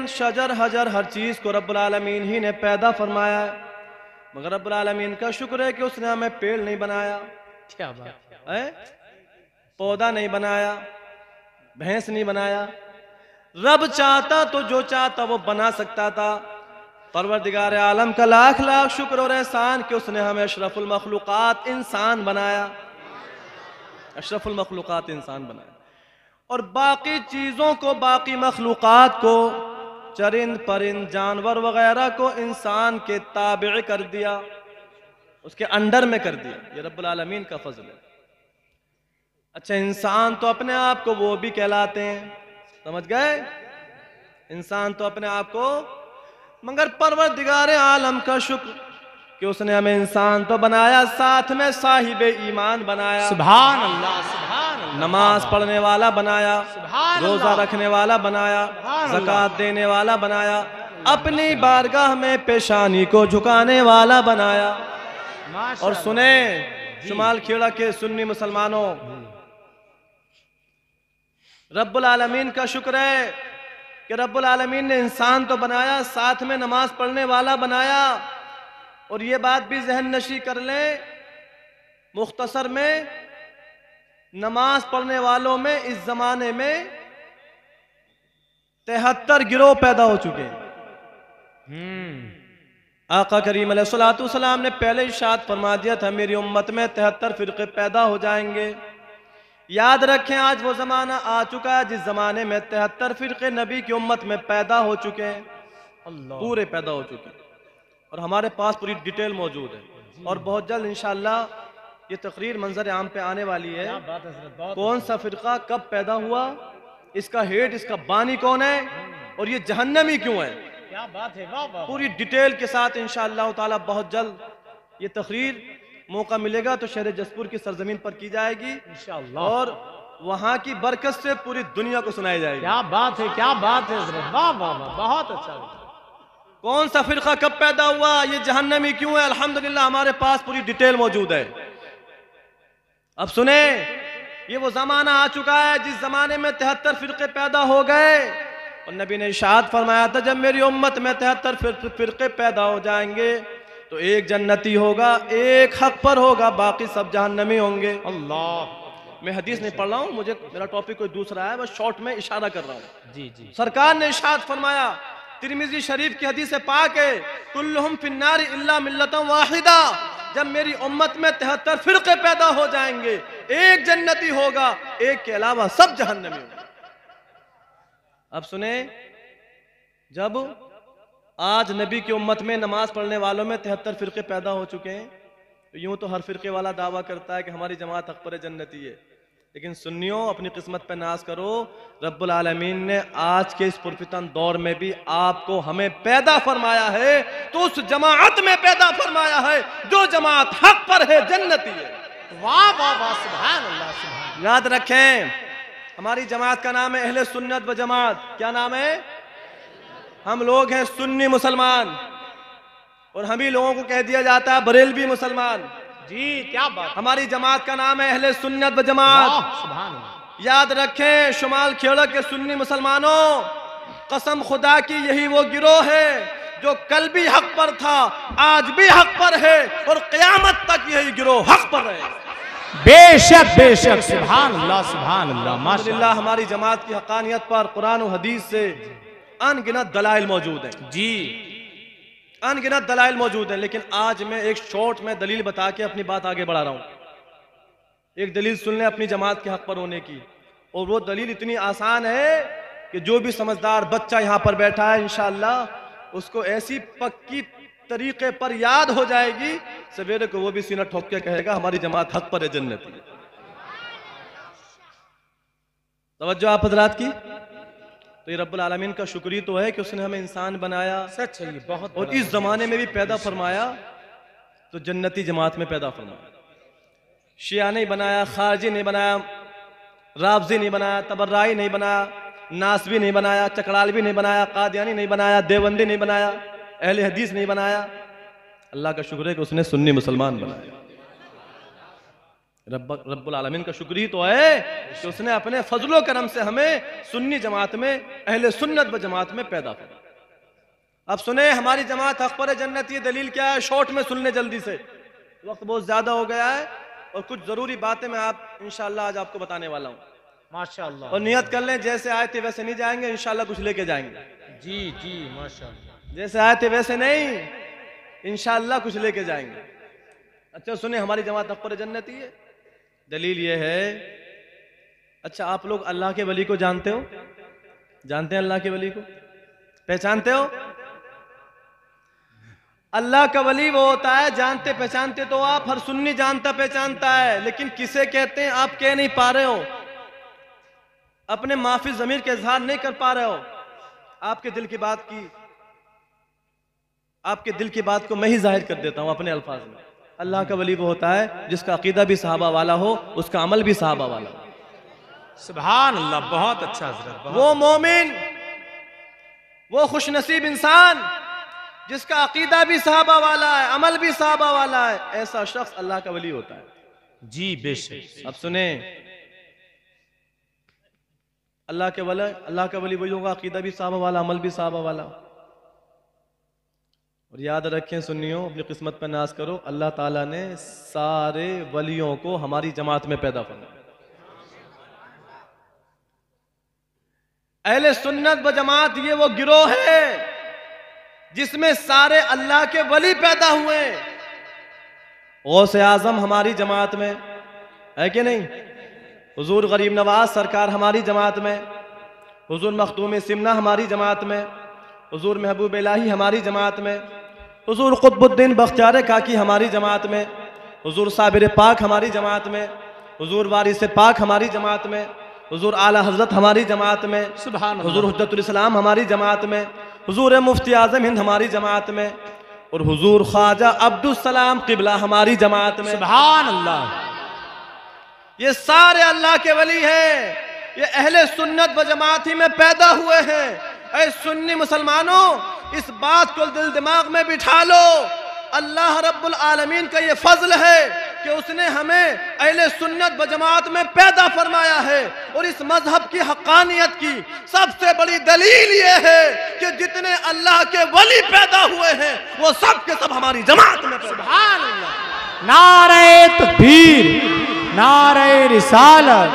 शजर हजर हर चीज को रब्बुल आलमीन ही ने पैदा फरमाया है, मगर रब्बुल आलमीन का शुक्र है कि उसने हमें पेड़ नहीं बनाया, क्या बात है पौधा नहीं बनाया, भैंस नहीं बनाया। रब चाहता तो जो चाहता वो बना सकता था। परवरदिगार आलम का लाख लाख शुक्र और एहसान कि उसने हमें अशरफुल मखलूकात इंसान बनाया, अशरफुल मखलूकात इंसान बनाया, और बाकी चीज़ों को, बाकी मखलूकात को, चरिंद परिंद जानवर वगैरह को इंसान के ताबे कर दिया, उसके अंडर में कर दिया। ये रब्बुल आलमीन का फजल है। अच्छा, इंसान तो अपने आप को वो भी कहलाते हैं, समझ गए, इंसान तो अपने आप को, मगर परवरदिगार आलम का शुक्र कि उसने हमें इंसान तो बनाया, साथ में साहिब ईमान बनाया, सुभान अल्लाह, सुभान अल्लाह, नमाज पढ़ने वाला बनाया, रोजा रखने वाला बनाया, ज़कात देने वाला बनाया, अपनी बारगाह में पेशानी को झुकाने वाला बनाया। और सुने शुमाल खेड़ा के सुन्नी मुसलमानों, रब्बुल आलमीन का शुक्र है कि रब्बुल आलमीन ने इंसान तो बनाया, साथ में नमाज पढ़ने वाला बनाया। और ये बात भी जहन नशी कर लें, मुख्तसर में नमाज पढ़ने वालों में इस जमाने में 73 गिरोह पैदा हो चुके हैं। आका करीम अलैहिस्सलातु वस्सलाम ने पहले इरशाद फरमा दिया था, मेरी उम्मत में 73 फिरके पैदा हो जाएंगे। याद रखें, आज वो जमाना आ चुका है जिस जमाने में 73 फिरके नबी की उम्मत में पैदा हो चुके हैं, पूरे पैदा हो चुके हैं, और हमारे पास पूरी डिटेल मौजूद है। और बहुत जल्द इंशाअल्लाह ये तकरीर मंजर आम पे आने वाली है, कौन सा फिरका कब पैदा हुआ, इसका हेड, इसका बानी कौन है, और ये जहन्नमी क्यों है। क्या बात है, वाह वाह। पूरी डिटेल के साथ इंशाअल्लाह ताला बहुत जल्द ये तकरीर, मौका मिलेगा तो शहर जसपुर की सरजमीन पर की जाएगी इंशाअल्लाह, और वहाँ की बरकत से पूरी दुनिया को सुनाई जाएगी। क्या बात है, क्या बात है, वाह वाह वाह, बहुत अच्छा। कौन सा फिरका कब पैदा हुआ, ये जहन्नमी क्यों है, अल्हम्दुलिल्लाह हमारे पास पूरी डिटेल मौजूद है। अब सुने, ये वो जमाना आ चुका है जिस जमाने में 73 फिरके पैदा हो गए, और नबी ने इरशाद फरमाया था, जब मेरी उम्मत में 73 फिरके पैदा हो जाएंगे तो एक जन्नती होगा, एक हक पर होगा, बाकी सब जहन्नमी होंगे। अल्लाह, मैं हदीस नहीं पढ़ रहा हूँ, मुझे मेरा टॉपिक कोई दूसरा है, बस शॉर्ट में इशारा कर रहा हूँ। जी जी। सरकार ने इरशाद फरमाया, तिरमिजी शरीफ की हदीस पाक है, कुल्लुहुम फिन्नारी इल्ला मिल्लतन वाहिदा, जब मेरी उम्मत में 73 फिरके पैदा हो जाएंगे, एक जन्नती होगा, एक के अलावा सब जहन्नमी होंगे। अब सुने, जब आज नबी की उम्मत में नमाज पढ़ने वालों में 73 फिरके पैदा हो चुके हैं, तो यूं तो हर फिरके वाला दावा करता है कि हमारी जमात हक पर जन्नती है, लेकिन सुन्नियों अपनी किस्मत पे नाज करो, रब्बुल आलमीन ने आज के इस पुरफितन दौर में भी आपको हमें पैदा फरमाया है, तो उस जमात में पैदा फरमाया है जो जमात हक पर है, जन्नती है। वाह वाह वाह, सुभान अल्लाह, सुभान। याद रखें, हमारी जमात का नाम है अहले सुन्नत व जमात। क्या नाम है? हम लोग हैं सुन्नी मुसलमान, और हम ही लोगों को कह दिया जाता है बरेलवी मुसलमान। जी, क्या बात। हमारी जमात का नाम है अहले सुन्नत व जमात। सुभान अल्लाह। याद रखें, शुमाल खेड़ा के सुन्नी मुसलमानों, कसम खुदा की यही वो गिरोह है जो कल भी हक पर था, आज भी हक पर है, और क़यामत तक यही गिरोह हक पर रहे। बेशक बेशक, सुभान अल्लाह, सुभान अल्लाह, माशाअल्लाह। हमारी जमात की हक़ानियत पर कुरान और हदीस से अनगिनत दलाइल मौजूद हैं जी, अनगिनत दलाइल मौजूद हैं, लेकिन आज मैं एक शॉर्ट में दलील बता के अपनी बात आगे बढ़ा रहा हूं। एक दलील सुन लें अपनी जमात के हक पर होने की, और वो दलील इतनी आसान है कि जो भी समझदार बच्चा यहाँ पर बैठा है इंशाअल्लाह उसको ऐसी पक्की तरीके पर याद हो जाएगी, सवेरे को वो भी सीना ठोक के कहेगा हमारी जमात हक पर है, जन्नती है। तवज्जो आप हजरात की। तो ये रब्बुल आलमीन का शुक्र ही तो है कि उसने हमें इंसान बनाया, सच है ये बहुत, और इस जमाने में भी पैदा फरमाया तो जन्नती जमात में पैदा फरमाया। शिया नहीं बनाया, खारजी नहीं बनाया, राफजी नहीं बनाया, तबर्राई नहीं बनाया, नासबी नहीं बनाया, चकड़ालवी नहीं बनाया, कादियानी नहीं बनाया, देवबंदी नहीं बनाया, अहले हदीस नहीं बनाया। अल्लाह का शुक्र है कि उसने सुन्नी मुसलमान बनाया। रब्बुल आलमीन का शुक्र ही तो है कि उसने अपने फजलो करम से हमें सुन्नी जमात में, अहले सुन्नत व जमात में पैदा किया। अब सुने हमारी जमात हक पर जन्नत, ये दलील क्या है? शॉर्ट में सुन ले जल्दी से, वक्त बहुत ज्यादा हो गया है और कुछ जरूरी बातें मैं इंशाअल्लाह आज आपको बताने वाला हूँ। माशाअल्लाह। और नियत कर लें, जैसे आए थे वैसे नहीं जाएंगे, इंशाअल्लाह कुछ लेके जाएंगे। जी जी माशाअल्लाह। जैसे आए थे वैसे नहीं, इंशाअल्लाह कुछ लेके जाएंगे। अच्छा सुने, हमारी जमात हक पर जन्नत ही है। दलील ये है, अच्छा आप लोग अल्लाह के वली को जानते हो? जानते हैं अल्लाह के वली को? पहचानते हो? अल्लाह का वली वो होता है, जानते पहचानते तो आप, हर सुन्नी जानता पहचानता है, लेकिन किसे कहते हैं आप कह नहीं पा रहे हो, अपने माफी ज़मीर के इजहार नहीं कर पा रहे हो। आपके दिल की बात को मैं ही जाहिर कर देता हूं अपने अल्फाज में। अल्लाह का वली वो होता है जिसका अकीदा भी सहाबा वाला हो, उसका अमल भी सहाबा वाला हो। सुभान अल्लाह, बहुत अच्छा हज़रत। वो मोमिन, वो खुशनसीब इंसान जिसका अकीदा भी सहाबा वाला है, अमल भी सहाबा वाला है, ऐसा शख्स अल्लाह का वली होता है। जी बेशक। अब सुने, अल्लाह का वली वही होगा, अकीदा भी सहाबा वाला, अमल भी सहाबा वाला। और याद रखें सुन्नियों, अपनी किस्मत पर नाज करो, अल्लाह ताला ने सारे वलियों को हमारी जमात में पैदा फरमाया। अहले सुन्नत व जमात ये वो गिरोह है जिसमें सारे अल्लाह के वली पैदा हुए। गौसे आजम हमारी जमात में है कि नहीं? हुजूर गरीब नवाज सरकार हमारी जमात में, हुजूर मखदूम सिमना हमारी जमात में, हुजूर महबूब इलाही हमारी जमात में, हुजूर कुतुबुद्दीन बख्तियार काकी हमारी जमात में, हुजूर साबिर पाक हमारी जमात में, हुजूर वारिस पाक हमारी जमात में, हुजूर आला हजरत हमारी जमात में, सुभान अल्लाह। हुजूर हुज्जतुल इस्लाम हमारी जमात में, हुजूर मुफ्ती आजम हिंद हमारी जमात में, और हुजूर ख्वाजा अब्दुल सलाम किबला हमारी जमात में। सुभान अल्लाह। ये सारे अल्लाह के वली हैं, ये अहले सुन्नत व जमात ही में पैदा हुए हैं। ऐ सुन्नी मुसलमानों, इस बात को दिल दिमाग में बिठा लो, अल्लाह रब्बुल आलमीन का ये फजल है कि उसने हमें अहले सुन्नत व जमात में पैदा फरमाया है। और इस मजहब की हक्कानियत की सबसे बड़ी दलील ये है कि जितने अल्लाह के वली पैदा हुए हैं वो सब के सब हमारी जमात में। सुभान अल्लाह। नारे तकबीर, नारे रिसालत,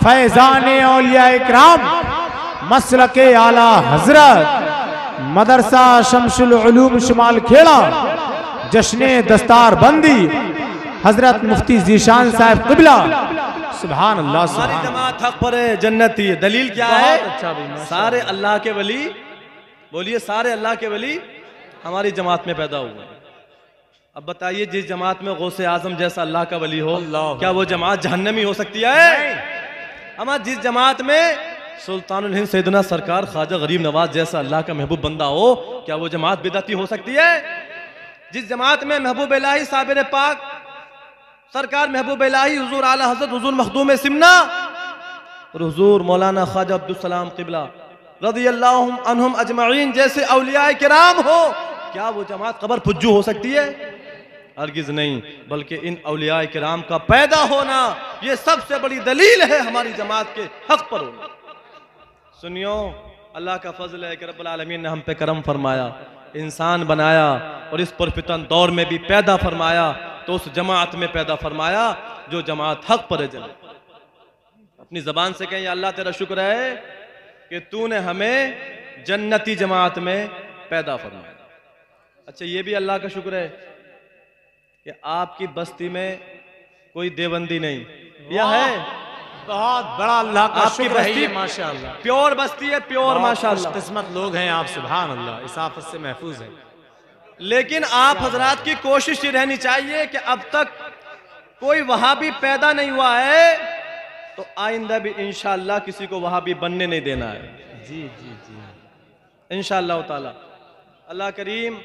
फैजाने औलिया इकराम, मसलके आला हजरत, मदरसा शमसुल उलूम शुमाल खेड़ा, जश्ने दस्तार बंदी, हजरत मुफ्ती जीशान साहब किबला। सुभान अल्लाह। हमारी जमात हक पर जन्नती है। दलील क्या है? अच्छा भाई, सारे अल्लाह के वली, बोलिए सारे अल्लाह के वली हमारी जमात में पैदा हुए। अब बताइए, जिस जमात में गौसे आजम जैसा अल्लाह का वली हो, क्या वो जमात जहन्नमी हो सकती है? हमारी जिस जमात में सुल्तानुल हिंद सैयदना सरकार ख्वाजा गरीब नवाज जैसा अल्लाह का महबूब बंदा हो, क्या वो जमात बिदअती हो सकती है? जिस जमात में महबूब इलाही साबिर पाक सरकार महबूब इलाही हुजूर आला हजरत हुजूर मखदूम सिमना और हुजूर मौलाना ख्वाजा अब्दुल सलाम किबला रज़ियल्लाहु अन्हुम अजमईन जैसे औलिया किराम हो, क्या वो जमात कबर फुज्जू हो सकती है? हरगिज नहीं, बल्कि इन औलिया किराम का पैदा होना ये सबसे बड़ी दलील है हमारी जमात के हक पर होना। सुनियो, अल्लाह का फजल है कि रब्बुल आलमीन ने हम पे करम फरमाया, इंसान बनाया और इस पुरफितन दौर में भी पैदा फरमाया, तो उस जमात में पैदा फरमाया जो जमात हक पर है। अपनी जबान से कहें, अल्लाह तेरा शुक्र है कि तूने हमें जन्नती जमात में पैदा फरमाया। अच्छा, ये भी अल्लाह का शुक्र है कि आपकी बस्ती में कोई देवबंदी नहीं, यह है बहुत बड़ा अल्लाह का आपकी शुक्र है बस्ती ये, माशाअल्लाह। प्योर बस्ती है, प्योर माशाअल्लाह। खुशकिस्मत लोग हैं आप, सुभान अल्लाह, इस आफत से महफूज है। लेकिन आप हजरात की कोशिश ये रहनी चाहिए कि अब तक कोई वहाबी पैदा नहीं हुआ है तो आइंदा भी इंशाअल्लाह किसी को वहाबी बनने नहीं देना है। जी जी जी इंशाअल्लाह ताला। अल्लाह करीम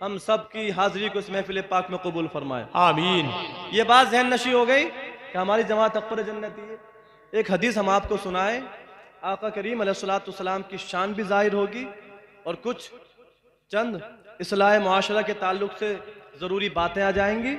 हम सब की हाजिरी को इस महफिल पाक में कबूल फरमाए, आमीन। ये बात जहन नशी हो गई कि हमारी जमात अकबर जन्नती है। एक हदीस हम आपको सुनाए, आका करीम अलैहिस्सलातु वस्सलाम की शान भी जाहिर होगी और कुछ चंद इस्लाह मुआशरा के ताल्लुक से ज़रूरी बातें आ जाएंगी।